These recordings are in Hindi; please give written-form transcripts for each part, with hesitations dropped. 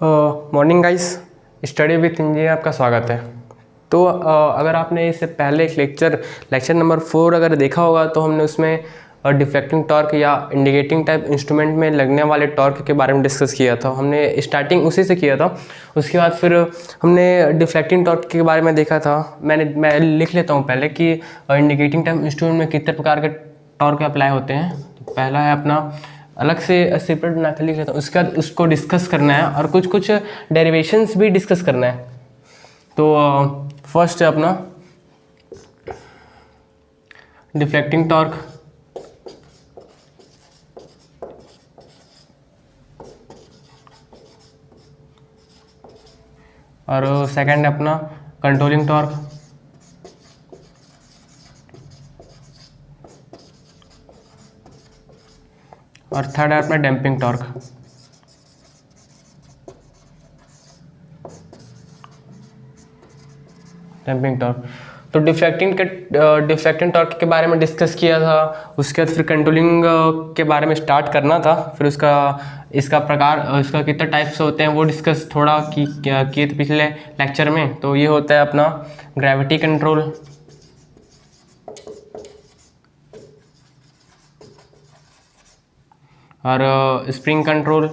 Morning guys, study with engineer आपका स्वागत है। तो अगर आपने इससे पहले एक लेक्चर नंबर 4 अगर देखा होगा तो हमने उसमें डिफ्लेक्टिंग टॉर्क या इंडिकेटिंग टाइप इंस्ट्रूमेंट में लगने वाले टॉर्क के बारे में डिस्कस किया था। हमने स्टार्टिंग उसी से किया था। उसके बाद फिर हमने डिफ्लेक्टिंग टॉर्क के बारे में देखा था। मैं लिख लेता हूँ पहले कि इंडिकेटिंग टाइप इंस्ट्रूमेंट में कितने प्रकार के टॉर्क अप्लाई होते हैं। तो पहला है अपना, अलग से सेपरेट बना कर लिख लेता हूँ, उसका उसको डिस्कस करना है और कुछ कुछ डेरिवेशंस भी डिस्कस करना है। तो फर्स्ट है अपना डिफ्लेक्टिंग टॉर्क, और सेकंड है अपना कंट्रोलिंग टॉर्क, और थर्ड है अपना डैम्पिंग टॉर्क। डैम्पिंग टॉर्क तो डिफ्लेक्टिंग टॉर्क के बारे में डिस्कस किया था। उसके बाद फिर कंट्रोलिंग के बारे में स्टार्ट करना था। फिर इसका प्रकार, इसका कितने टाइप्स होते हैं वो डिस्कस थोड़ा किए थे पिछले लेक्चर में। तो ये होता है अपना ग्रेविटी कंट्रोल, और स्प्रिंग कंट्रोल,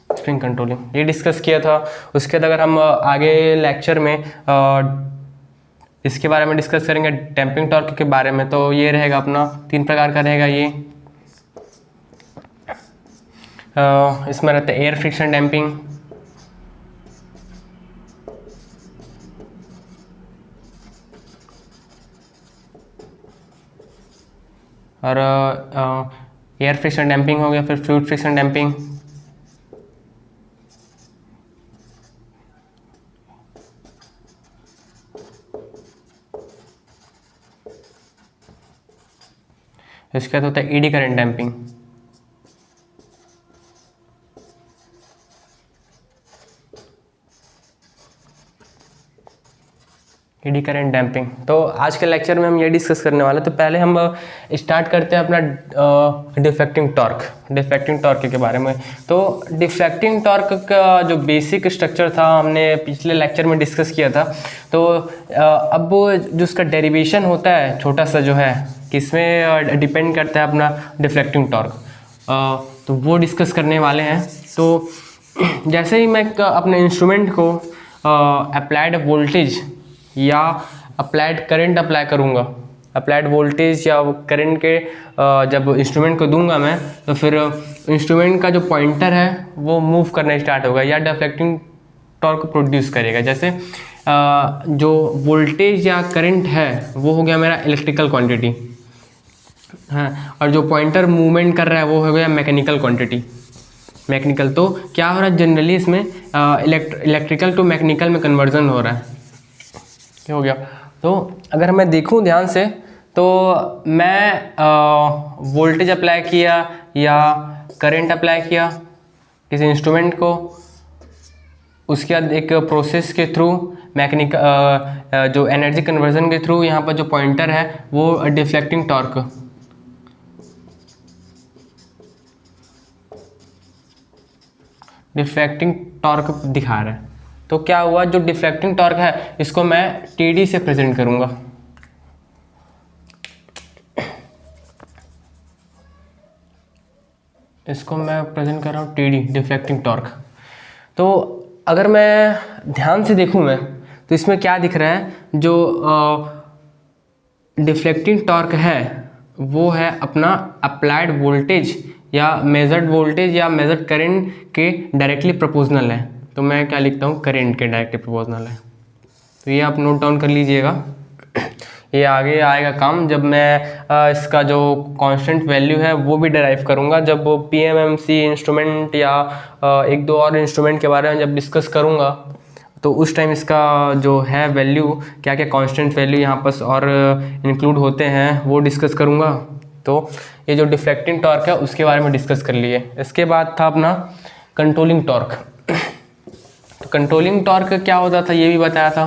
स्प्रिंग कंट्रोलिंग ये डिस्कस किया था। उसके बाद अगर हम आगे लेक्चर में इसके बारे में डिस्कस करेंगे डैम्पिंग टॉर्क के बारे में, तो ये रहेगा अपना 3 प्रकार का रहेगा। ये इसमें रहता है एयर फ्रिक्शन डैम्पिंग, और एयर फ्रिक्शन डैम्पिंग हो गया। फिर फ्लूइड फ्रिक्शन डैम्पिंग, इसके बाद होता है eddy current damping. Eddy current damping तो आज के लेक्चर में हम ये डिस्कस करने वाले हैं। तो पहले हम स्टार्ट करते हैं अपना डिफ्लेक्टिंग टॉर्क के बारे में। तो डिफ्लेक्टिंग टॉर्क का जो बेसिक स्ट्रक्चर था हमने पिछले लेक्चर में डिस्कस किया था। तो अब जो उसका डेरिवेशन होता है छोटा सा जो है, किसमें डिपेंड करता है अपना डिफ्लेक्टिंग टॉर्क, तो वो डिस्कस करने वाले हैं। तो जैसे ही मैं अपने इंस्ट्रूमेंट को अप्लाइड वोल्टेज या अप्लाइड करंट अप्लाई करूँगा, अप्लाइड वोल्टेज या करंट के जब इंस्ट्रूमेंट को दूंगा मैं, तो फिर इंस्ट्रूमेंट का जो पॉइंटर है वो मूव करना स्टार्ट होगा या डिफ्लेक्टिंग टॉर्क प्रोड्यूस करेगा। जैसे जो वोल्टेज या करंट है वो हो गया मेरा इलेक्ट्रिकल क्वांटिटी, हाँ, और जो पॉइंटर मूवमेंट कर रहा है वो हो गया मैकेनिकल क्वांटिटी। मैकेनिकल तो क्या हो रहा है जनरली इसमें इलेक्ट्रिकल टू मैकेनिकल में कन्वर्जन हो रहा है। क्या हो गया? तो अगर मैं देखूं ध्यान से, तो मैं वोल्टेज अप्लाई किया या करंट अप्लाई किया किसी इंस्ट्रूमेंट को, उसके बाद एक प्रोसेस के थ्रू मैकेनिकल जो एनर्जी कन्वर्जन के थ्रू यहाँ पर जो पॉइंटर है वो डिफ्लेक्टिंग टॉर्क दिखा रहा है। तो क्या हुआ, जो डिफ्लेक्टिंग टॉर्क है इसको मैं टीडी से प्रेजेंट करूंगा। इसको मैं प्रेजेंट कर रहा हूँ टीडी, डिफ्लेक्टिंग टॉर्क। तो अगर मैं ध्यान से देखूं मैं, तो इसमें क्या दिख रहा है, जो डिफ्लेक्टिंग टॉर्क है वो है अपना अप्लाइड वोल्टेज या मेजर्ड करंट के डायरेक्टली प्रोपोर्शनल है। तो मैं क्या लिखता हूँ, करंट के डायरेक्टली प्रोपोर्शनल है। तो ये आप नोट डाउन कर लीजिएगा, ये आगे आएगा काम जब मैं इसका जो कांस्टेंट वैल्यू है वो भी डिराइव करूँगा, जब वो पीएमएमसी इंस्ट्रूमेंट या एक दो और इंस्ट्रूमेंट के बारे में जब डिस्कस करूँगा, तो उस टाइम इसका जो है वैल्यू, क्या क्या कांस्टेंट वैल्यू यहाँ पर और इंक्लूड होते हैं वो डिस्कस करूँगा। तो ये जो डिफ्लेक्टिंग टॉर्क है उसके बारे में डिस्कस कर लिए। इसके बाद था अपना कंट्रोलिंग टॉर्क। तो कंट्रोलिंग टॉर्क क्या होता था ये भी बताया था।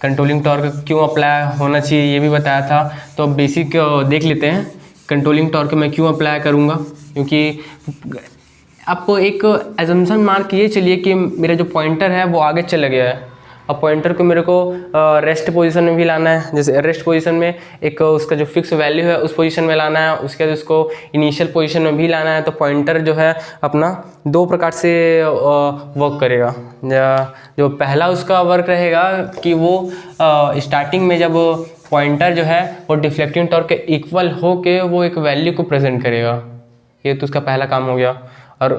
कंट्रोलिंग टॉर्क क्यों अप्लाई होना चाहिए ये भी बताया था। तो बेसिक देख लेते हैं कंट्रोलिंग टॉर्क मैं क्यों अप्लाई करूँगा, क्योंकि आप एक एजम्पशन मार्क ये चलिए कि मेरा जो पॉइंटर है वो आगे चला गया है। अब पॉइंटर को मेरे को रेस्ट पोजीशन में भी लाना है, जैसे रेस्ट पोजीशन में एक उसका जो फिक्स वैल्यू है उस पोजीशन में लाना है, उसके बाद उसको इनिशियल पोजीशन में भी लाना है। तो पॉइंटर जो है अपना दो प्रकार से वर्क करेगा। जो पहला उसका वर्क रहेगा कि वो स्टार्टिंग में जब पॉइंटर जो है वो डिफ्लेक्टिंग टॉर्क के इक्वल हो के वो एक वैल्यू को प्रेजेंट करेगा, ये तो उसका पहला काम हो गया। और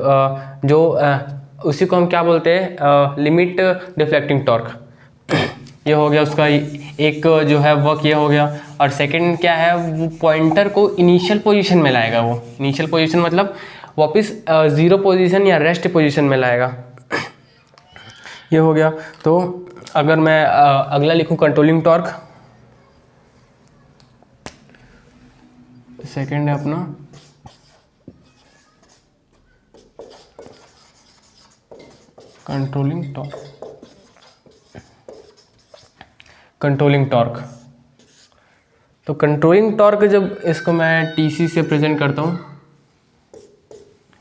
उसी को हम क्या बोलते हैं, लिमिट डिफ्लेक्टिंग टॉर्क, ये हो गया उसका एक जो है वर्क ये हो गया। और सेकंड क्या है, वो पॉइंटर को इनिशियल पोजीशन में लाएगा। वो इनिशियल पोजीशन मतलब वापस ज़ीरो पोजीशन या रेस्ट पोजीशन में लाएगा, ये हो गया। तो अगर मैं अगला लिखूं कंट्रोलिंग टॉर्क, सेकंड है अपना कंट्रोलिंग टॉर्क। तो कंट्रोलिंग टॉर्क जब इसको मैं टीसी से प्रेजेंट करता हूँ,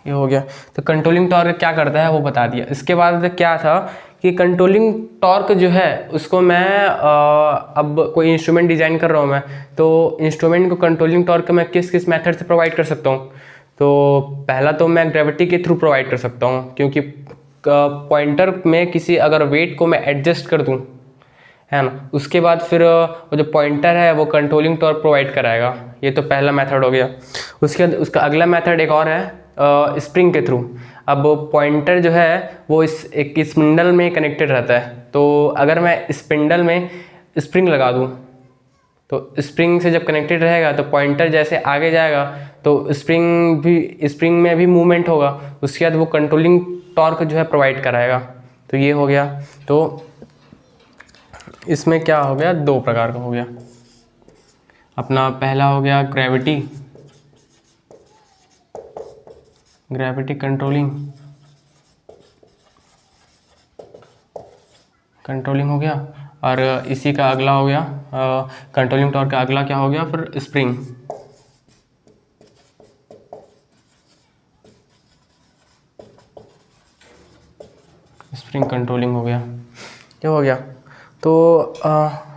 ये हो गया। तो कंट्रोलिंग टॉर्क क्या करता है वो बता दिया। इसके बाद क्या था कि कंट्रोलिंग टॉर्क जो है उसको मैं अब कोई इंस्ट्रूमेंट डिज़ाइन कर रहा हूँ मैं, तो इंस्ट्रूमेंट को कंट्रोलिंग टॉर्क मैं किस किस मेथड से प्रोवाइड कर सकता हूँ। तो पहला तो मैं ग्रेविटी के थ्रू प्रोवाइड कर सकता हूँ, क्योंकि पॉइंटर में किसी अगर वेट को मैं एडजस्ट कर दूँ, है ना, उसके बाद फिर वो जो पॉइंटर है वो कंट्रोलिंग टॉर्क प्रोवाइड कराएगा। ये तो पहला मेथड हो गया। उसके बाद उसका अगला मेथड एक और है स्प्रिंग के थ्रू। अब पॉइंटर जो है वो एक स्पिंडल में कनेक्टेड रहता है, तो अगर मैं स्पिंडल में स्प्रिंग लगा दूँ तो स्प्रिंग से जब कनेक्टेड रहेगा तो पॉइंटर जैसे आगे जाएगा तो स्प्रिंग में भी मूवमेंट होगा। उसके बाद वो कंट्रोलिंग टॉर्क जो है प्रोवाइड कराएगा। तो ये हो गया। तो इसमें क्या हो गया, दो प्रकार का हो गया। अपना पहला हो गया ग्रेविटी कंट्रोलिंग हो गया। और इसी का अगला हो गया कंट्रोलिंग टॉर्क का अगला क्या हो गया फिर स्प्रिंग कंट्रोलिंग हो गया, ये हो गया। तो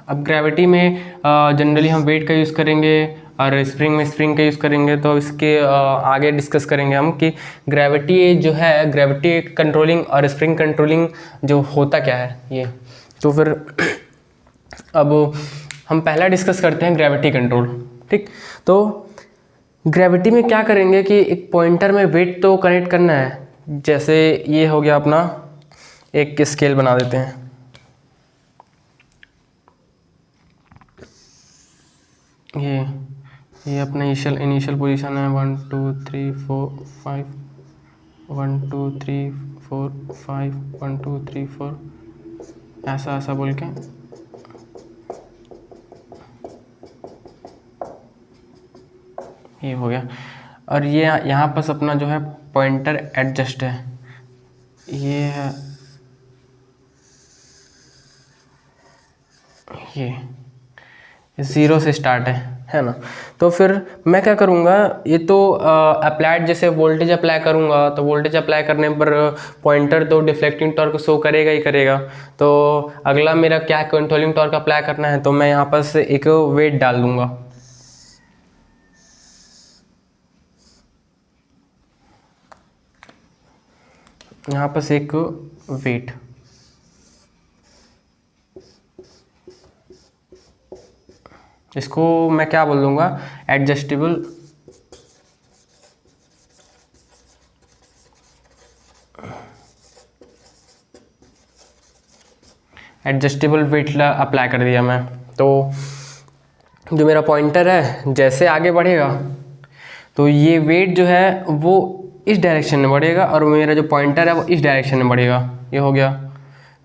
अब ग्रेविटी में जनरली हम वेट का यूज़ करेंगे और स्प्रिंग में स्प्रिंग का यूज़ करेंगे। तो इसके आगे डिस्कस करेंगे हम कि ग्रेविटी जो है, ग्रेविटी कंट्रोलिंग और स्प्रिंग कंट्रोलिंग जो होता क्या है ये। तो फिर अब हम पहला डिस्कस करते हैं ग्रेविटी कंट्रोल, ठीक। तो ग्रेविटी में क्या करेंगे कि एक पॉइंटर में वेट तो कनेक्ट करना है। जैसे ये हो गया अपना एक स्केल बना देते हैं, ये अपना इनिशियल पोजीशन है 1 2 3 4 5 1 2 3 4 5 1 2 3 4 ऐसा बोल के ये हो गया। और ये यहाँ पर अपना जो है पॉइंटर एडजस्ट है, ये है ये 0 से स्टार्ट है ना। तो फिर मैं क्या करूँगा, ये तो अप्लाइड जैसे वोल्टेज अप्लाई करूँगा तो वोल्टेज अप्लाई करने पर पॉइंटर तो डिफ्लेक्टिंग टॉर्क शो करेगा ही करेगा। तो अगला मेरा क्या कंट्रोलिंग टॉर्क अप्लाई करना है, तो मैं यहाँ पर से एक वेट डाल दूँगा। यहाँ पर से एक वेट, इसको मैं क्या बोल दूंगा, एडजस्टेबल वेट अप्लाई कर दिया मैं। तो जो मेरा पॉइंटर है जैसे आगे बढ़ेगा तो ये वेट जो है वो इस डायरेक्शन में बढ़ेगा और मेरा जो पॉइंटर है वो इस डायरेक्शन में बढ़ेगा, ये हो गया।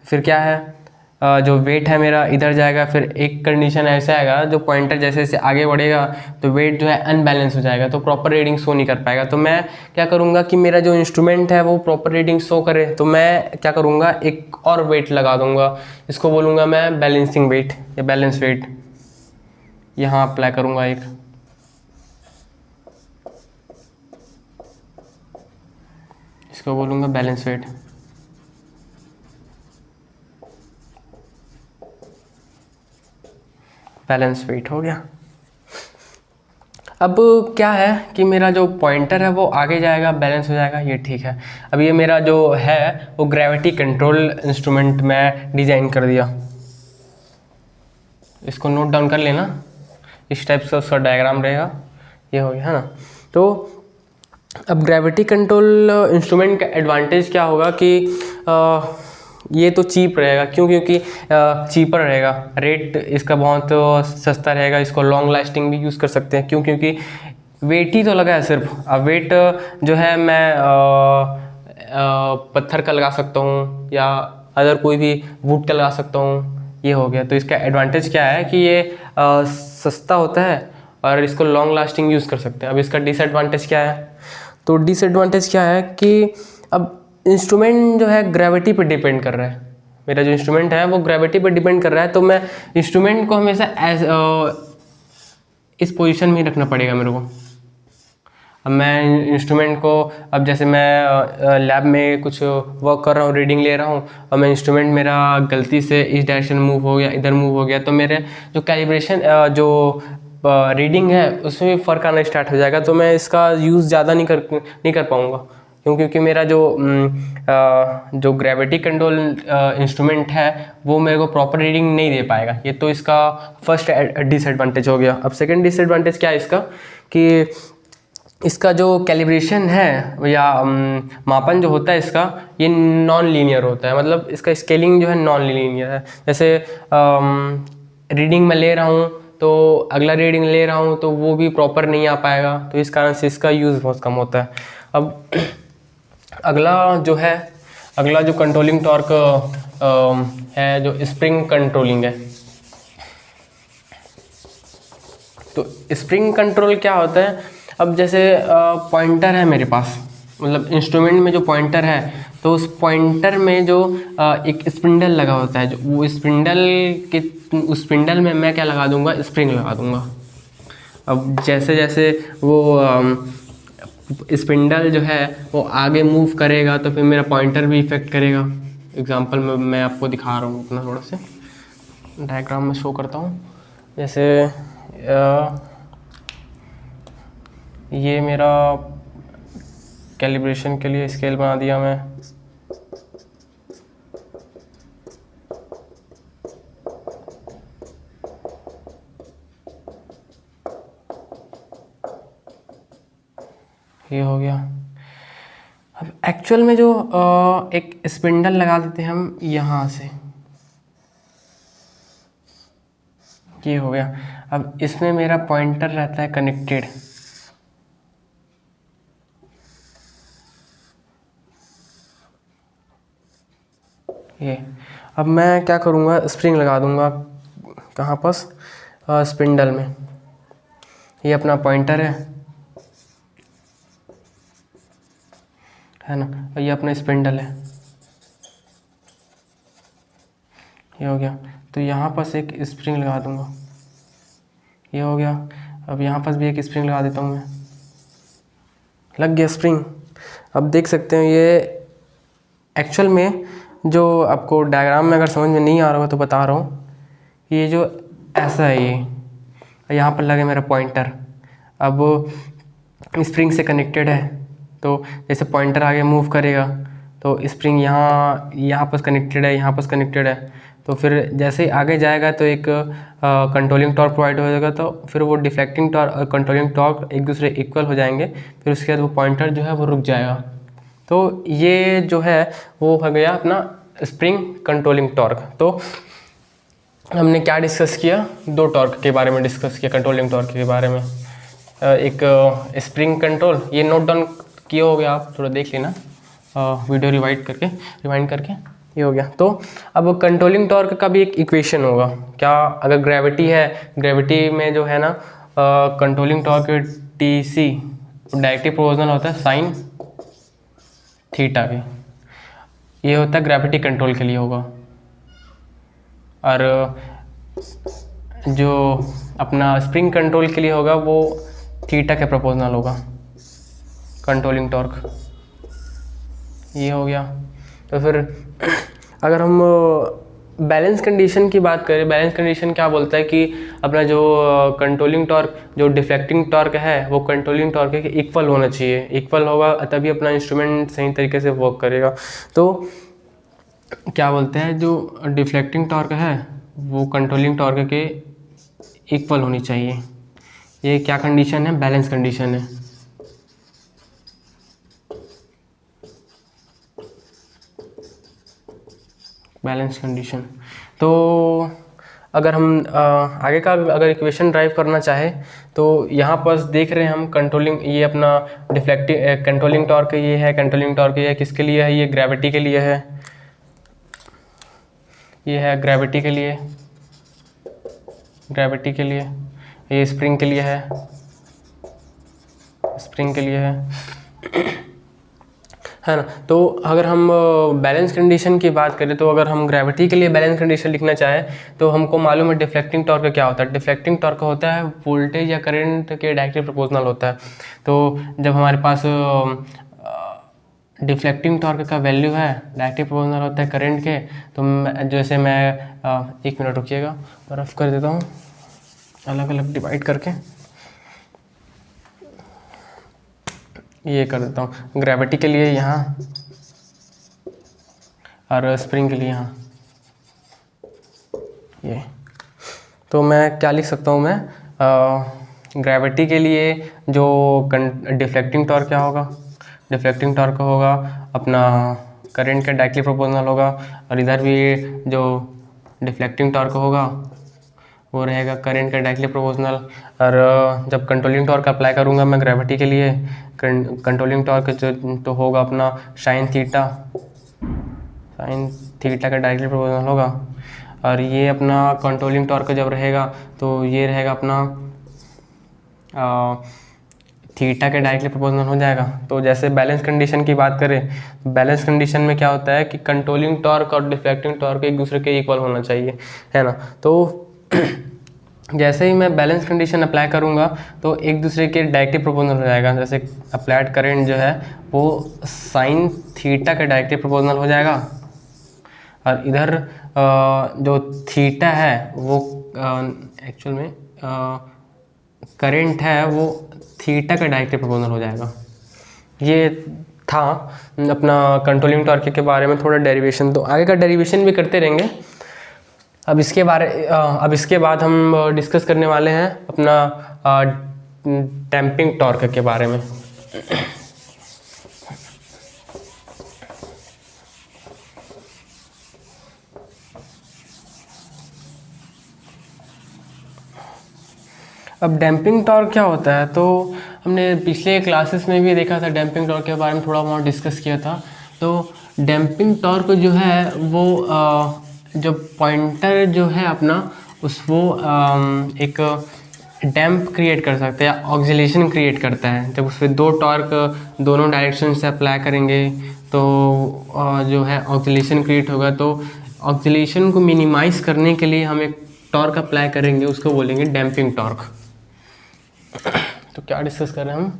फिर क्या है, जो वेट है मेरा इधर जाएगा। फिर एक कंडीशन ऐसा आएगा, जो पॉइंटर जैसे जैसे आगे बढ़ेगा तो वेट जो है अनबैलेंस हो जाएगा, तो प्रॉपर रीडिंग शो नहीं कर पाएगा। तो मैं क्या करूँगा कि मेरा जो इंस्ट्रूमेंट है वो प्रॉपर रीडिंग शो करे, तो मैं क्या करूँगा, एक और वेट लगा दूँगा। इसको बोलूँगा मैं बैलेंसिंग वेट या बैलेंस वेट, यहाँ अप्लाई करूँगा एक। इसको बोलूँगा बैलेंस वेट। बैलेंस वेट हो गया। अब क्या है कि मेरा जो पॉइंटर है वो आगे जाएगा, बैलेंस हो जाएगा, ये ठीक है। अब ये मेरा जो है वो ग्रेविटी कंट्रोल इंस्ट्रूमेंट मैं डिज़ाइन कर दिया। इसको नोट डाउन कर लेना, इस टाइप से उसका डायग्राम रहेगा। ये हो गया है ना। तो अब ग्रेविटी कंट्रोल इंस्ट्रूमेंट का एडवांटेज क्या होगा कि ये तो चीप रहेगा। क्यों? क्योंकि चीपर रहेगा, रेट इसका बहुत सस्ता रहेगा। इसको लॉन्ग लास्टिंग भी यूज़ कर सकते हैं। क्यों? क्योंकि वेट ही तो लगा है सिर्फ। अब वेट जो है मैं पत्थर का लगा सकता हूँ या अदर कोई भी वुड का लगा सकता हूँ। ये हो गया। तो इसका एडवांटेज क्या है कि ये सस्ता होता है और इसको लॉन्ग लास्टिंग यूज़ कर सकते हैं। अब इसका डिसएडवांटेज क्या है? तो डिसएडवांटेज क्या है कि अब इंस्ट्रूमेंट जो है ग्रेविटी पे डिपेंड कर रहा है। मेरा जो इंस्ट्रूमेंट है वो ग्रेविटी पे डिपेंड कर रहा है। तो मैं इंस्ट्रूमेंट को हमेशा इस पोजीशन में ही रखना पड़ेगा मेरे को। अब मैं इंस्ट्रूमेंट को, अब जैसे मैं लैब में कुछ वर्क कर रहा हूँ, रीडिंग ले रहा हूँ, और मैं इंस्ट्रूमेंट मेरा गलती से इस डायरेक्शन मूव हो गया, इधर मूव हो गया, तो मेरे जो कैलिब्रेशन जो रीडिंग है उसमें भी फ़र्क आना स्टार्ट हो जाएगा। तो मैं इसका यूज़ ज़्यादा नहीं कर पाऊँगा। क्यों? क्योंकि मेरा जो ग्रेविटी कंट्रोल इंस्ट्रूमेंट है वो मेरे को प्रॉपर रीडिंग नहीं दे पाएगा। ये तो इसका फर्स्ट डिसएडवांटेज हो गया। अब सेकंड डिसएडवांटेज क्या है इसका कि इसका जो कैलिब्रेशन है या मापन जो होता है इसका, ये नॉन लीनियर होता है। मतलब इसका स्केलिंग जो है नॉन लीनियर है। जैसे रीडिंग में ले रहा हूँ तो अगला रीडिंग ले रहा हूँ तो वो भी प्रॉपर नहीं आ पाएगा। तो इस कारण से इसका यूज़ बहुत कम होता है। अब अगला जो कंट्रोलिंग टॉर्क है जो स्प्रिंग कंट्रोलिंग है। तो स्प्रिंग कंट्रोल क्या होता है? अब जैसे पॉइंटर है मेरे पास, मतलब इंस्ट्रूमेंट में जो पॉइंटर है, तो उस पॉइंटर में जो एक स्पिंडल लगा होता है, जो वो उस स्पिंडल में मैं क्या लगा दूंगा? स्प्रिंग लगा दूंगा। अब जैसे जैसे वो स्पिंडल जो है वो आगे मूव करेगा तो फिर मेरा पॉइंटर भी इफेक्ट करेगा। एग्जांपल में मैं आपको दिखा रहा हूँ, अपना थोड़ा से डायग्राम में शो करता हूँ। जैसे ये मेरा कैलिब्रेशन के लिए स्केल बना दिया मैं। ये हो गया। अब एक्चुअल में जो एक स्पिंडल लगा देते हैं हम यहाँ से, ये हो गया। अब इसमें मेरा पॉइंटर रहता है कनेक्टेड। ये अब मैं क्या करूँगा? स्प्रिंग लगा दूँगा। कहाँ पास? स्पिंडल में। ये अपना पॉइंटर है ना, और ये अपना स्पिंडल है। ये हो गया। तो यहाँ पास एक स्प्रिंग लगा दूँगा। ये हो गया। अब यहाँ पास भी एक स्प्रिंग लगा देता हूँ मैं। लग गया स्प्रिंग। अब देख सकते हैं ये एक्चुअल में जो आपको डायग्राम में अगर समझ में नहीं आ रहा हो तो बता रहा हूँ। ये जो ऐसा है, ये यहाँ पर लगे मेरा पॉइंटर। अब स्प्रिंग से कनेक्टेड है, तो जैसे पॉइंटर आगे मूव करेगा तो स्प्रिंग यहाँ पर कनेक्टेड है, यहाँ पर कनेक्टेड है। तो फिर जैसे ही आगे जाएगा तो एक कंट्रोलिंग टॉर्क प्रोवाइड हो जाएगा। तो फिर वो डिफ्लेक्टिंग टॉर्क कंट्रोलिंग टॉर्क एक दूसरे इक्वल हो जाएंगे। फिर उसके बाद वो पॉइंटर जो है वो रुक जाएगा। तो ये जो है वो हो गया अपना स्प्रिंग कंट्रोलिंग टॉर्क। तो हमने क्या डिस्कस किया? दो टॉर्क के बारे में डिस्कस किया, कंट्रोलिंग टॉर्क के बारे में। एक स्प्रिंग कंट्रोल, ये नोट डाउन किए हो गया, आप थोड़ा देख लेना वीडियो रिवाइंड करके। ये हो गया। तो अब कंट्रोलिंग टॉर्क का भी एक इक्वेशन होगा। क्या? अगर ग्रेविटी है, ग्रेविटी में जो है ना controlling torque TC directly proportional होता है साइन थीटा के। ये होता है ग्रेविटी कंट्रोल के लिए होगा। और जो अपना स्प्रिंग कंट्रोल के लिए होगा वो थीटा के प्रोपोर्शनल होगा कंट्रोलिंग टॉर्क। ये हो गया। तो फिर अगर हम बैलेंस कंडीशन की बात करें, बैलेंस कंडीशन क्या बोलता है कि अपना जो कंट्रोलिंग टॉर्क, जो डिफ्लेक्टिंग टॉर्क है वो कंट्रोलिंग टॉर्क के इक्वल होना चाहिए। इक्वल होगा तभी अपना इंस्ट्रूमेंट सही तरीके से वर्क करेगा। तो क्या बोलते हैं, जो डिफ्लेक्टिंग टॉर्क है वो कंट्रोलिंग टॉर्क के इक्वल होनी चाहिए। ये क्या कंडीशन है, बैलेंस कंडीशन है। Balance condition. तो अगर हम आगे का अगर इक्वेशन ड्राइव करना चाहे तो यहाँ पर देख रहे हैं हम कंट्रोलिंग, ये अपना डिफ्लेक्टिंग कंट्रोलिंग टॉर्क ये है, कंट्रोलिंग टॉर्क ये किसके लिए है, ये ग्रेविटी के लिए है, ये है ग्रेविटी के लिए, ग्रेविटी के लिए, ये स्प्रिंग के लिए है, स्प्रिंग के लिए है ना। तो अगर हम बैलेंस कंडीशन की बात करें तो अगर हम ग्रेविटी के लिए बैलेंस कंडीशन लिखना चाहें तो हमको मालूम है डिफ्लेक्टिंग टॉर्क क्या होता है। डिफ्लेक्टिंग टॉर्क होता है वोल्टेज या करंट के डायरेक्टली प्रोपोर्शनल होता है। तो जब हमारे पास डिफ्लेक्टिंग टॉर्क का वैल्यू है डायरेक्टली प्रोपोर्शनल होता है करंट के, तो जैसे मैं 1 मिनट रुकिएगा, रफ कर देता हूँ अलग अलग डिवाइड करके, ये कर देता हूँ ग्रेविटी के लिए यहाँ और स्प्रिंग के लिए यहाँ। ये तो मैं क्या लिख सकता हूँ, मैं ग्रेविटी के लिए जो डिफ्लेक्टिंग टॉर्क क्या होगा, डिफ्लेक्टिंग टॉर्क होगा अपना करंट के डायरेक्टली प्रोपोर्शनल होगा, और इधर भी जो डिफ्लेक्टिंग टॉर्क होगा वो रहेगा करंट के डायरेक्टली प्रोपोर्शनल। और जब कंट्रोलिंग टॉर्क अप्लाई करूँगा मैं ग्रेविटी के लिए, कंट्रोलिंग टॉर्क जो तो होगा अपना साइन थीटा, साइन थीटा का डायरेक्टली प्रोपोर्शनल होगा। और ये अपना कंट्रोलिंग टॉर्क जब रहेगा तो ये रहेगा अपना थीटा के डायरेक्टली प्रोपोर्शनल हो जाएगा। तो जैसे बैलेंस कंडीशन की बात करें, बैलेंस कंडीशन में क्या होता है कि कंट्रोलिंग टॉर्क और डिफ्लेक्टिंग टॉर्क एक दूसरे के इक्वल होना चाहिए, है ना। तो जैसे ही मैं बैलेंस कंडीशन अप्लाई करूँगा तो एक दूसरे के डायरेक्टली प्रोपोर्शनल हो जाएगा। जैसे अप्लाइड करंट जो है वो साइन थीटा के डायरेक्टली प्रोपोर्शनल हो जाएगा, और इधर जो थीटा है वो एक्चुअल में करंट है वो थीटा का डायरेक्टली प्रोपोर्शनल हो जाएगा। ये था अपना कंट्रोलिंग टॉर्क के बारे में थोड़ा डेरिवेशन। तो आगे का डेरिवेशन भी करते रहेंगे। अब इसके बाद हम डिस्कस करने वाले हैं अपना डैम्पिंग टॉर्क के बारे में। अब डैम्पिंग टॉर्क क्या होता है, तो हमने पिछले क्लासेस में भी देखा था, डैम्पिंग टॉर्क के बारे में थोड़ा बहुत डिस्कस किया था। तो डैम्पिंग टॉर्क जो है वो जब पॉइंटर जो है अपना वो एक डैम्प क्रिएट कर सकता है या ऑक्सीलेशन क्रिएट करता है। जब उस पर दो टॉर्क दोनों डायरेक्शन से अप्लाई करेंगे तो जो है ऑक्सीलेशन क्रिएट होगा। तो ऑक्सीलेशन को मिनिमाइज करने के लिए हम एक टॉर्क अप्लाई करेंगे, उसको बोलेंगे डैम्पिंग टॉर्क। तो क्या डिस्कस कर रहे हैं हम,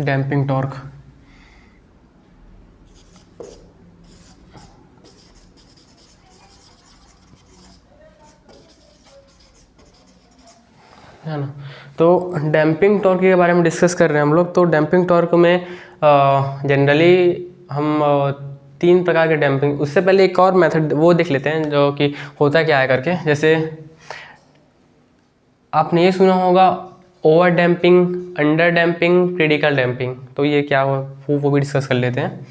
डैम्पिंग टॉर्क। है ना। तो डैम्पिंग टॉर्क के बारे में डिस्कस कर रहे हैं हम लोग। तो डैम्पिंग टॉर्क में जनरली हम 3 प्रकार के डैम्पिंग, उससे पहले एक और मेथड वो देख लेते हैं जो कि होता क्या है करके। जैसे आपने ये सुना होगा over damping, under damping, critical damping. तो ये क्या हो वो भी डिस्कस कर लेते हैं।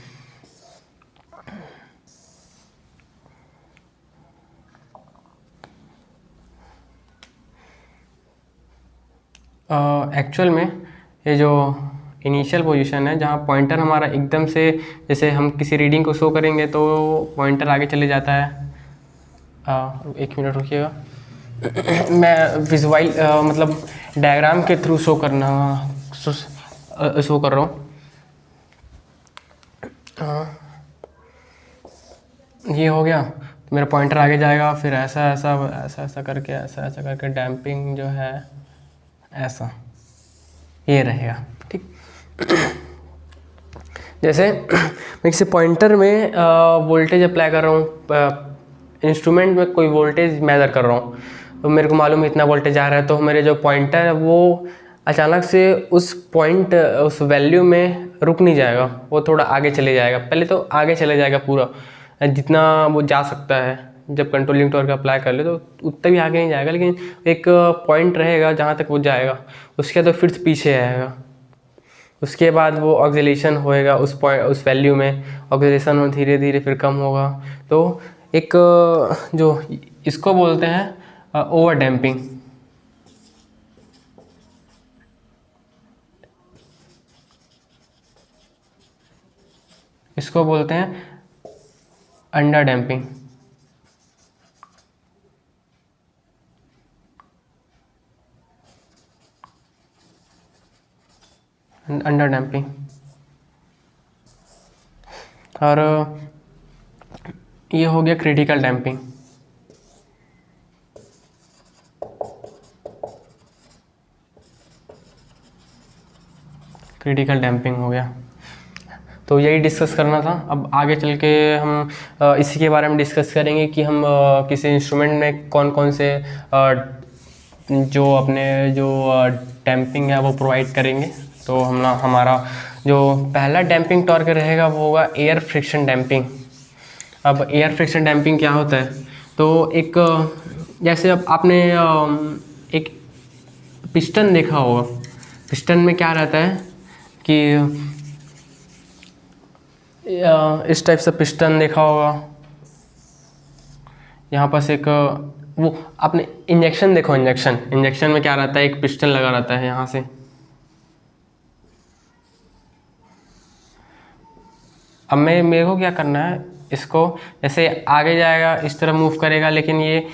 एक्चुअल में ये जो इनिशियल पोजीशन है जहाँ पॉइंटर हमारा एकदम से, जैसे हम किसी रीडिंग को शो करेंगे तो पॉइंटर आगे चले जाता है। 1 मिनट रुकिएगा, मैं विजुअल मतलब डायग्राम के थ्रू शो कर रहा हूँ। ये हो गया, तो मेरा पॉइंटर आगे जाएगा, फिर ऐसा ऐसा ऐसा ऐसा करके ऐसा ऐसा करके डैम्पिंग जो है ऐसा ये रहेगा, ठीक। जैसे मैं किसी पॉइंटर में वोल्टेज अप्लाई कर रहा हूँ, इंस्ट्रूमेंट में कोई वोल्टेज मेज़र कर रहा हूँ, तो मेरे को मालूम है इतना वोल्टेज आ रहा है, तो मेरे जो पॉइंटर है वो अचानक से उस वैल्यू में रुक नहीं जाएगा, वो थोड़ा आगे चले जाएगा। पहले तो आगे चले जाएगा पूरा जितना वो जा सकता है, जब कंट्रोलिंग टॉर्क अप्लाई कर ले तो उतना भी आगे नहीं जाएगा, लेकिन एक पॉइंट रहेगा जहाँ तक वो जाएगा, उसके बाद तो फिर पीछे आएगा। उसके बाद वो ऑक्सीलेशन होएगा उस वैल्यू में, ऑक्सीलेशन हो धीरे धीरे फिर कम होगा। तो एक जो इसको बोलते हैं ओवर डैम्पिंग। इसको बोलते हैं अंडर डैम्पिंग। Under damping. और ये हो गया क्रिटिकल डैम्पिंग। क्रिटिकल डैम्पिंग हो गया। तो यही डिस्कस करना था। अब आगे चल के हम इसी के बारे में डिस्कस करेंगे कि हम किसी इंस्ट्रूमेंट में कौन कौन से जो डैम्पिंग है वो प्रोवाइड करेंगे। तो हमारा जो पहला डैम्पिंग टॉर्क रहेगा वो होगा एयर फ्रिक्शन डैम्पिंग। अब एयर फ्रिक्शन डैम्पिंग क्या होता है? तो एक जैसे अब आपने एक पिस्टन देखा होगा। पिस्टन में क्या रहता है कि इस टाइप से पिस्टन देखा होगा। यहाँ पास एक वो आपने इंजेक्शन देखो, इंजेक्शन में क्या रहता है, एक पिस्टन लगा रहता है यहाँ से। अब मेरे को क्या करना है, इसको जैसे आगे जाएगा इस तरह मूव करेगा, लेकिन ये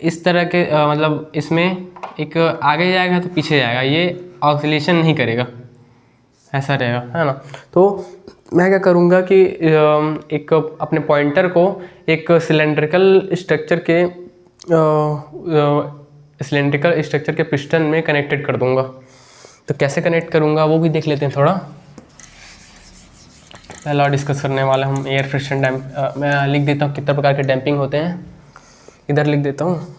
इस तरह के मतलब इसमें एक आगे जाएगा तो पीछे जाएगा, ये ऑक्सीलेशन नहीं करेगा, ऐसा रहेगा, है ना। तो मैं क्या करूँगा कि एक अपने पॉइंटर को एक सिलेंड्रिकल स्ट्रक्चर के पिस्टन में कनेक्टेड कर दूंगा। तो कैसे कनेक्ट करूँगा वो भी देख लेते हैं थोड़ा। पहला डिस्कस करने वाला हम एयर फ्रिक्शन डैम्प। मैं लिख देता हूँ कितने प्रकार के डैम्पिंग होते हैं, इधर लिख देता हूँ।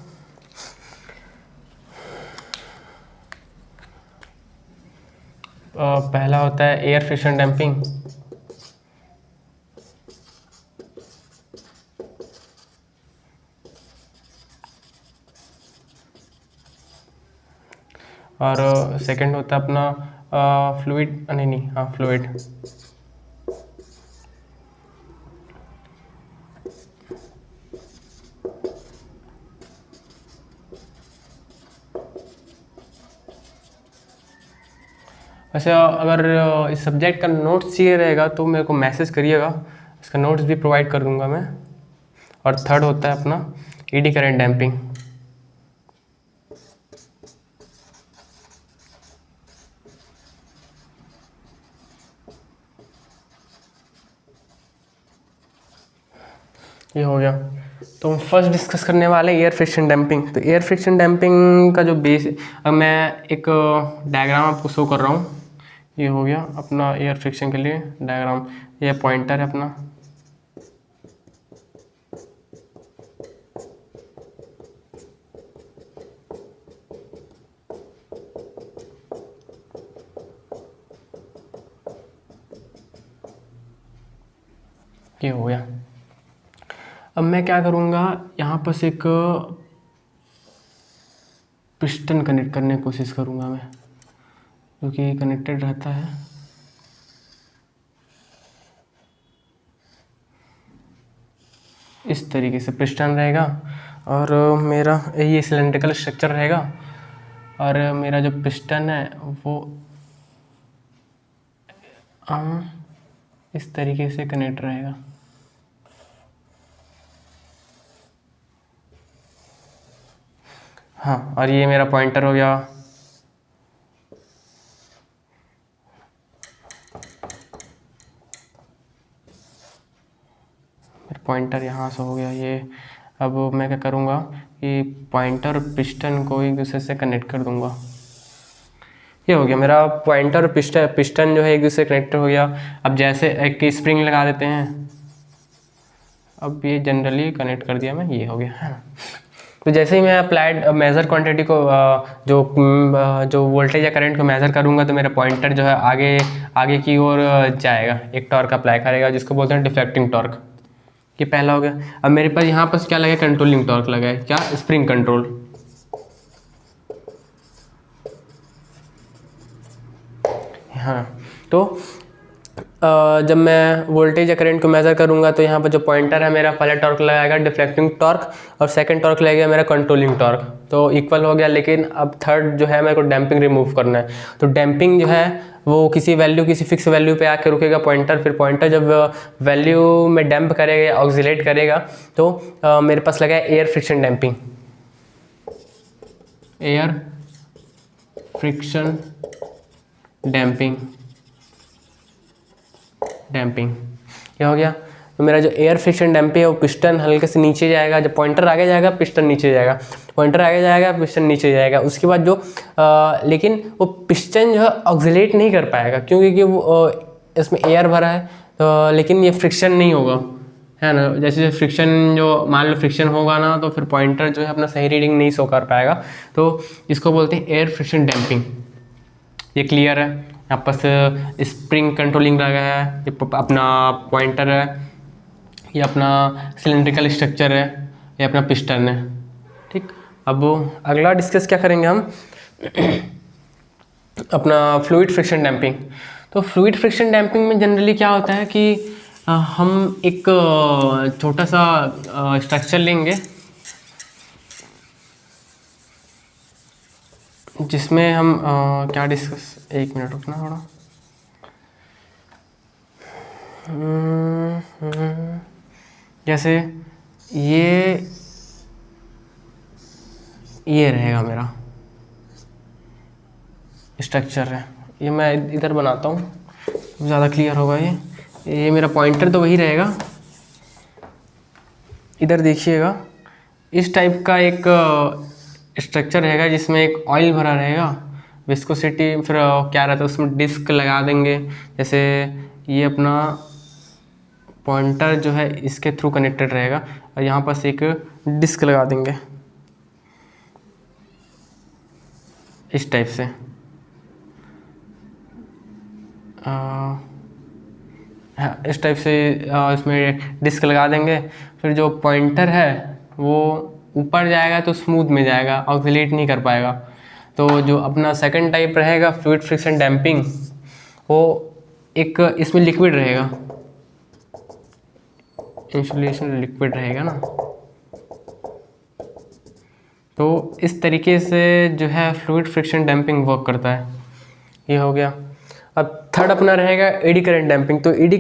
पहला होता है एयर फ्रिक्शन डैम्पिंग। और सेकंड होता है अपना फ्लूइड, फ्लूइड। वैसे अगर इस सब्जेक्ट का नोट्स चाहिए रहेगा तो मेरे को मैसेज करिएगा, इसका नोट्स भी प्रोवाइड कर दूंगा मैं। और थर्ड होता है अपना एडी करंट डैम्पिंग। ये हो गया। तो हम फर्स्ट डिस्कस करने वाले एयर फ्रिक्शन डैम्पिंग। तो एयर फ्रिक्शन डैम्पिंग का जो बेस, अब मैं एक डायग्राम आपको शो कर रहा हूँ। ये हो गया अपना एयर फ्रिक्शन के लिए डायग्राम, ये पॉइंटर है अपना। ये हो गया। अब मैं क्या करूँगा, यहाँ पर से एक पिस्टन कनेक्ट करने की कोशिश करूँगा मैं, क्योंकि कनेक्टेड रहता है। इस तरीके से पिस्टन रहेगा और मेरा ये सिलेंड्रिकल स्ट्रक्चर रहेगा, और मेरा जो पिस्टन है वो इस तरीके से कनेक्ट रहेगा। हाँ, और ये मेरा पॉइंटर हो गया। पॉइंटर यहाँ से हो गया ये। अब मैं क्या करूँगा कि पॉइंटर और पिस्टन को एक दूसरे से कनेक्ट कर दूँगा। ये हो गया मेरा पॉइंटर और पिस्टन जो है एक दूसरे कनेक्ट हो गया। अब जैसे एक स्प्रिंग लगा देते हैं, अब ये जनरली कनेक्ट कर दिया मैं, ये हो गया है ना। तो जैसे ही मैं अप्लाइड मेज़र क्वांटिटी को जो वोल्टेज या करंट को मेज़र करूँगा तो मेरा पॉइंटर जो है आगे की ओर जाएगा, एक टॉर्क अप्लाई करेगा जिसको बोलते हैं डिफेक्टिंग टॉर्क। ये पहला हो गया। अब मेरे पास यहाँ पर क्या लगा है, कंट्रोलिंग टॉर्क लगा है, क्या, स्प्रिंग कंट्रोल। हाँ, तो जब मैं वोल्टेज या करंट को मेज़र करूँगा तो यहाँ पर जो पॉइंटर है मेरा पहला टॉर्क लगाएगा डिफ्लेक्टिंग टॉर्क और सेकंड टॉर्क लगेगा मेरा कंट्रोलिंग टॉर्क, तो इक्वल हो गया। लेकिन अब थर्ड जो है मेरे को डैम्पिंग रिमूव करना है, तो डैम्पिंग जो है वो किसी फिक्स वैल्यू पे आके रुकेगा पॉइंटर। फिर पॉइंटर जब वैल्यू में डैम्प करेगा या ऑक्सीलेट करेगा तो मेरे पास लगा है air friction damping. Air friction damping क्या हो गया। तो मेरा जो एयर फ्रिक्शन डैम्पिंग है वो पिस्टन हल्के से नीचे जाएगा, जब पॉइंटर आगे जाएगा पिस्टन नीचे जाएगा, पॉइंटर आगे जाएगा पिस्टन नीचे जाएगा। उसके बाद जो लेकिन वो पिस्टन जो है ऑक्सीलेट नहीं कर पाएगा क्योंकि वो इसमें एयर भरा है, तो लेकिन ये फ्रिक्शन नहीं होगा, है ना। जैसे फ्रिक्शन जो मान लो फ्रिक्शन होगा ना तो फिर पॉइंटर जो है अपना सही रीडिंग नहीं शो कर पाएगा, तो इसको बोलते हैं एयर फ्रिक्शन डैम्पिंग। ये क्लियर है। यहाँ पर स्प्रिंग कंट्रोलिंग लगा है, ये अपना पॉइंटर है, ये अपना सिलेंड्रिकल स्ट्रक्चर है, ये अपना पिस्टन है, ठीक। अब अगला डिस्कस क्या करेंगे हम अपना फ्लूइड फ्रिक्शन डैम्पिंग। तो फ्लूइड फ्रिक्शन डैम्पिंग में जनरली क्या होता है कि हम एक छोटा सा स्ट्रक्चर लेंगे जिसमें हम क्या डिस्कस, एक मिनट रुकना थोड़ा। जैसे ये रहेगा मेरा स्ट्रक्चर है, ये मैं इधर बनाता हूँ ज़्यादा क्लियर होगा। ये मेरा पॉइंटर तो वही रहेगा, इधर देखिएगा इस टाइप का एक स्ट्रक्चर रहेगा जिसमें एक ऑयल भरा रहेगा, विस्कोसिटी, फिर क्या रहता है उसमें डिस्क लगा देंगे। जैसे ये अपना पॉइंटर जो है इसके थ्रू कनेक्टेड रहेगा और यहाँ पास एक डिस्क लगा देंगे इस टाइप से। इस टाइप से इसमें डिस्क लगा देंगे। फिर जो पॉइंटर है वो ऊपर जाएगा तो स्मूथ में जाएगा, ऑक्सीलेट नहीं कर पाएगा। तो जो अपना सेकंड टाइप रहेगा फ्लूइड फ्रिक्शन डैम्पिंग, वो एक इसमें लिक्विड रहेगा, इंसुलेशन लिक्विड रहेगा ना। तो इस तरीके से जो है फ्लूइड फ्रिक्शन डैम्पिंग वर्क करता है। ये हो गया। अब थर्ड अपना रहेगा एडी करंट डैम्पिंग। तो एडी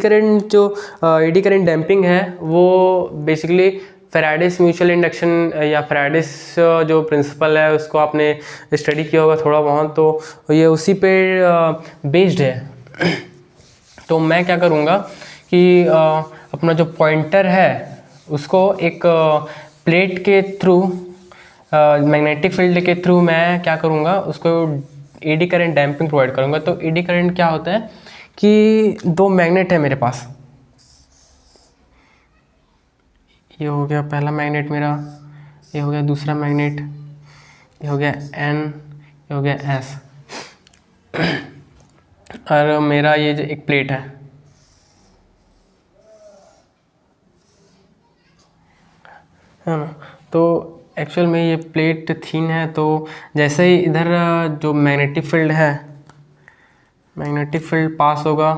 करंट डैम्पिंग है वो बेसिकली फैराडेस म्यूचुअल इंडक्शन या फैराडेस जो प्रिंसिपल है उसको आपने स्टडी किया होगा थोड़ा बहुत, तो ये उसी पे बेस्ड है। तो मैं क्या करूँगा कि अपना जो पॉइंटर है उसको एक प्लेट के थ्रू, मैग्नेटिक फील्ड के थ्रू मैं क्या करूँगा, उसको एडी करंट डैम्पिंग प्रोवाइड करूँगा। तो एडी करंट क्या होता है कि दो मैग्नेट है मेरे पास, ये हो गया पहला मैग्नेट मेरा, ये हो गया दूसरा मैग्नेट, ये हो गया N, ये हो गया S, और मेरा ये जो एक प्लेट है ना। तो एक्चुअल में ये प्लेट थिन है, तो जैसे ही इधर जो मैग्नेटिक फील्ड है, मैग्नेटिक फील्ड पास होगा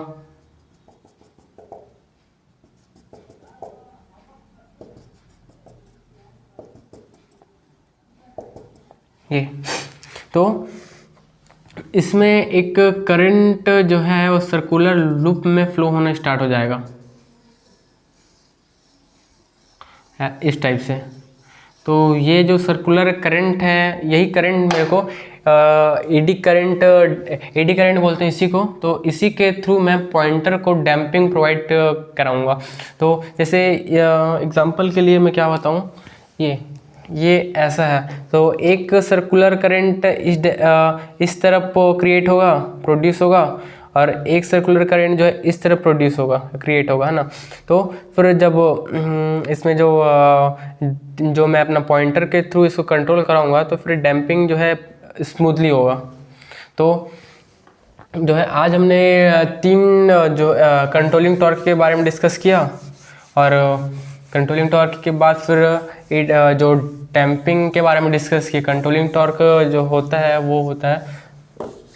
ये, तो इसमें एक करंट जो है वो सर्कुलर लूप में फ्लो होना स्टार्ट हो जाएगा इस टाइप से। तो ये जो सर्कुलर करंट है, यही करंट मेरे को एडी करंट बोलते हैं इसी को। तो इसी के थ्रू मैं पॉइंटर को डैम्पिंग प्रोवाइड कराऊंगा। तो जैसे एग्जांपल के लिए मैं क्या बताऊं, ये ऐसा है, तो एक सर्कुलर करंट इस तरफ क्रिएट होगा, प्रोड्यूस होगा, और एक सर्कुलर करंट जो है इस तरफ प्रोड्यूस होगा, क्रिएट होगा, है ना। तो फिर जब इसमें जो मैं अपना पॉइंटर के थ्रू इसको कंट्रोल कराऊंगा तो फिर डैम्पिंग जो है स्मूथली होगा। तो जो है आज हमने 3 जो कंट्रोलिंग टॉर्क के बारे में डिस्कस किया, और कंट्रोलिंग टॉर्क के बाद फिर जो डैम्पिंग के बारे में डिस्कस किया। कंट्रोलिंग टॉर्क जो होता है वो होता है,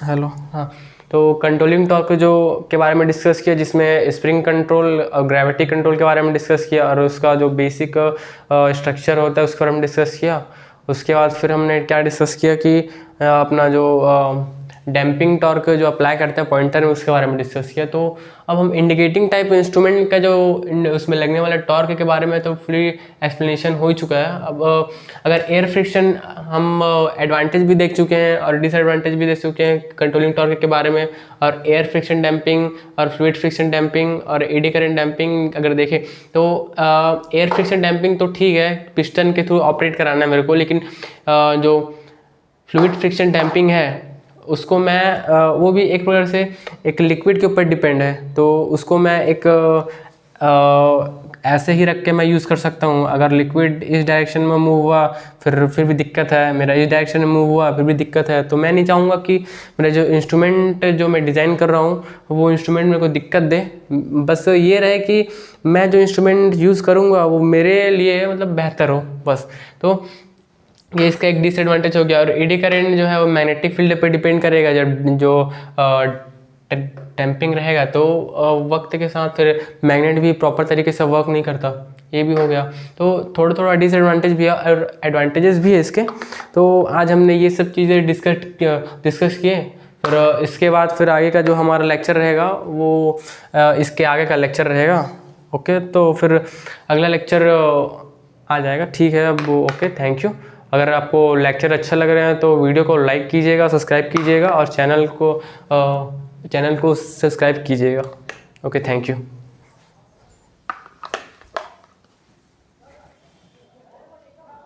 हेलो, हाँ, तो कंट्रोलिंग टॉर्क जो के बारे में डिस्कस किया, जिसमें स्प्रिंग कंट्रोल और ग्रेविटी कंट्रोल के बारे में डिस्कस किया, और उसका जो बेसिक स्ट्रक्चर होता है उसके बारे में डिस्कस किया। उसके बाद फिर हमने क्या डिस्कस किया कि अपना जो डैम्पिंग टॉर्क जो अप्लाई करते हैं पॉइंटर में, उसके बारे में डिस्कस किया। तो अब हम इंडिकेटिंग टाइप इंस्ट्रूमेंट का जो उसमें लगने वाला टॉर्क के बारे में तो फुली एक्सप्लेनेशन हो ही चुका है। अब अगर एयर फ्रिक्शन हम एडवांटेज भी देख चुके हैं और डिसएडवांटेज भी देख चुके हैं कंट्रोलिंग टॉर्क के बारे में, और एयर फ्रिक्शन डैम्पिंग और फ्लूइड फ्रिक्शन डैम्पिंग और एडी करंट डैम्पिंग अगर देखें तो एयर फ्रिक्शन डैम्पिंग तो ठीक है, पिस्टन के थ्रू ऑपरेट कराना है मेरे को, लेकिन जो फ्लूइड फ्रिक्शन डैम्पिंग है उसको मैं वो भी एक प्रकार से एक लिक्विड के ऊपर डिपेंड है, तो उसको मैं एक ऐसे ही रख के मैं यूज़ कर सकता हूँ। अगर लिक्विड इस डायरेक्शन में मूव हुआ फिर भी दिक्कत है, मेरा इस डायरेक्शन में मूव हुआ फिर भी दिक्कत है। तो मैं नहीं चाहूँगा कि मेरा जो इंस्ट्रूमेंट जो मैं डिज़ाइन कर रहा हूँ वो इंस्ट्रूमेंट मेरे को दिक्कत दे। बस ये रहे कि मैं जो इंस्ट्रूमेंट यूज़ करूँगा वो मेरे लिए मतलब बेहतर हो, बस। तो ये इसका एक डिसएडवांटेज हो गया। और एडी करंट जो है वो मैग्नेटिक फील्ड पे डिपेंड करेगा। जब जो डैम्पिंग रहेगा तो वक्त के साथ फिर मैग्नेट भी प्रॉपर तरीके से वर्क नहीं करता, ये भी हो गया। तो थोड़ा डिसएडवांटेज भी है और एडवांटेजेस भी है इसके। तो आज हमने ये सब चीज़ें डिस्कस किए। फिर इसके बाद फिर आगे का जो हमारा लेक्चर रहेगा वो इसके आगे का लेक्चर रहेगा। ओके, तो फिर अगला लेक्चर आ जाएगा, ठीक है। अब ओके, थैंक यू। अगर आपको लेक्चर अच्छा लग रहा है तो वीडियो को लाइक कीजिएगा, सब्सक्राइब कीजिएगा और चैनल को सब्सक्राइब कीजिएगा। Okay, thank you.